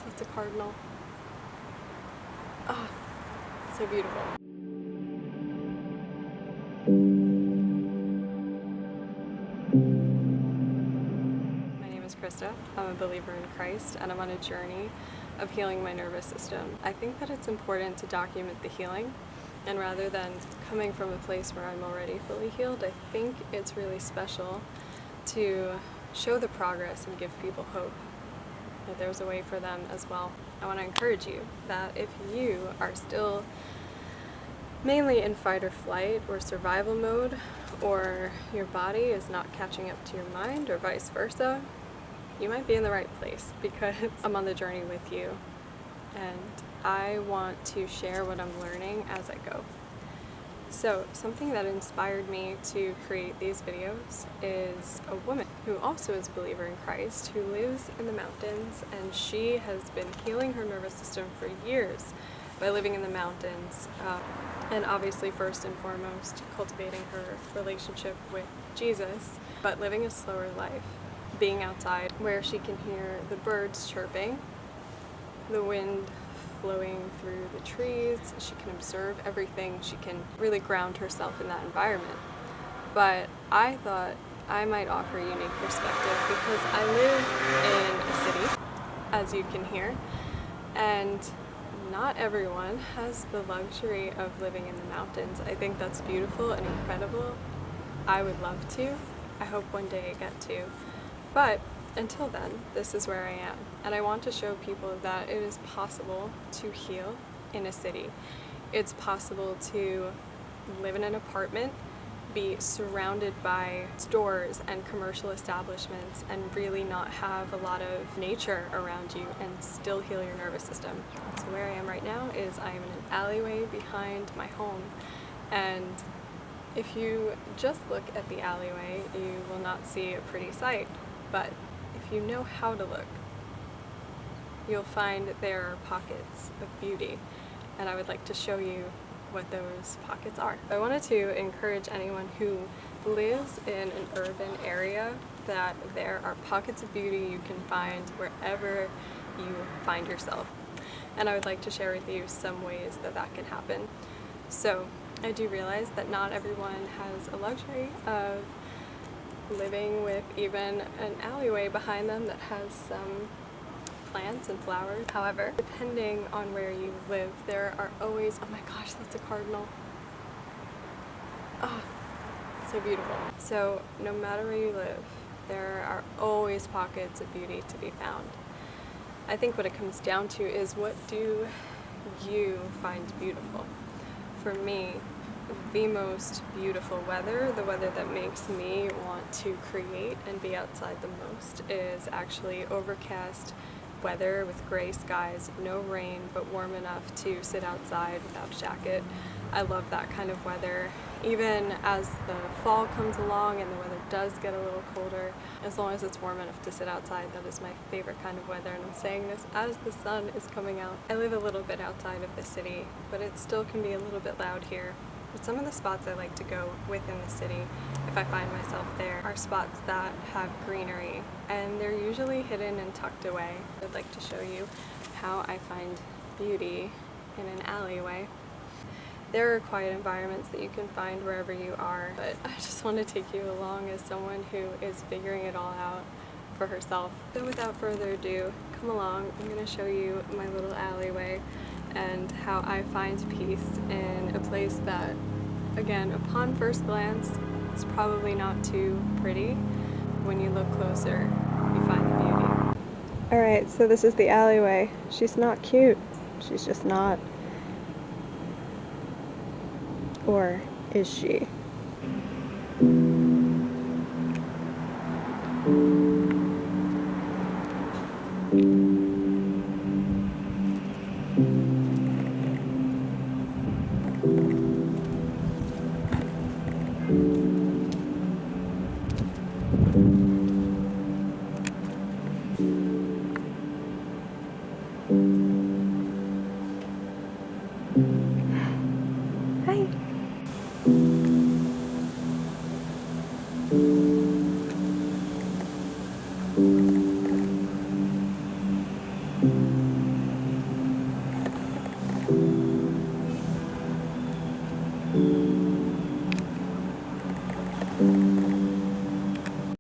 that's a cardinal. Oh, so beautiful. My name is Krista. I'm a believer in Christ, and I'm on a journey of healing my nervous system. I think that it's important to document the healing, and rather than coming from a place where I'm already fully healed, I think it's really special to show the progress and give people hope that there's a way for them as well. I want to encourage you that if you are still mainly in fight or flight or survival mode, or your body is not catching up to your mind, or vice versa, you might be in the right place, because I'm on the journey with you and I want to share what I'm learning as I go. So something that inspired me to create these videos is a woman who also is a believer in Christ, who lives in the mountains, and she has been healing her nervous system for years by living in the mountains, and obviously first and foremost cultivating her relationship with Jesus, but living a slower life, being outside where she can hear the birds chirping, the wind flowing through the trees, she can observe everything, she can really ground herself in that environment. But I thought I might offer a unique perspective because I live in a city, as you can hear, and not everyone has the luxury of living in the mountains. I think that's beautiful and incredible. I would love to. I hope one day I get to. But until then, this is where I am, and I want to show people that it is possible to heal in a city. It's possible to live in an apartment, be surrounded by stores and commercial establishments, and really not have a lot of nature around you and still heal your nervous system. So where I am right now is I am in an alleyway behind my home, and if you just look at the alleyway, you will not see a pretty sight, but if you know how to look, you'll find there are pockets of beauty, and I would like to show you what those pockets are. I wanted to encourage anyone who lives in an urban area that there are pockets of beauty you can find wherever you find yourself, and I would like to share with you some ways that that can happen. So I do realize that not everyone has a luxury of living with even an alleyway behind them that has some plants and flowers. However, depending on where you live, there are always, oh my gosh, that's a cardinal. Oh, so beautiful. So no matter where you live, there are always pockets of beauty to be found. I think what it comes down to is, what do you find beautiful? For me, the most beautiful weather, the weather that makes me want to create and be outside the most, is actually overcast weather with gray skies, no rain, but warm enough to sit outside without a jacket. I love that kind of weather. Even as the fall comes along and the weather does get a little colder, as long as it's warm enough to sit outside, that is my favorite kind of weather, and I'm saying this as the sun is coming out. I live a little bit outside of the city, but it still can be a little bit loud here. But some of the spots I like to go within the city, if I find myself there, are spots that have greenery, and they're usually hidden and tucked away. I'd like to show you how I find beauty in an alleyway. There are quiet environments that you can find wherever you are, but I just want to take you along as someone who is figuring it all out for herself. So without further ado, come along. I'm going to show you my little alleyway and how I find peace in a place that, again, upon first glance, is probably not too pretty. When you look closer, you find the beauty. Alright, so this is the alleyway. She's not cute. She's just not. Or is she? Hi.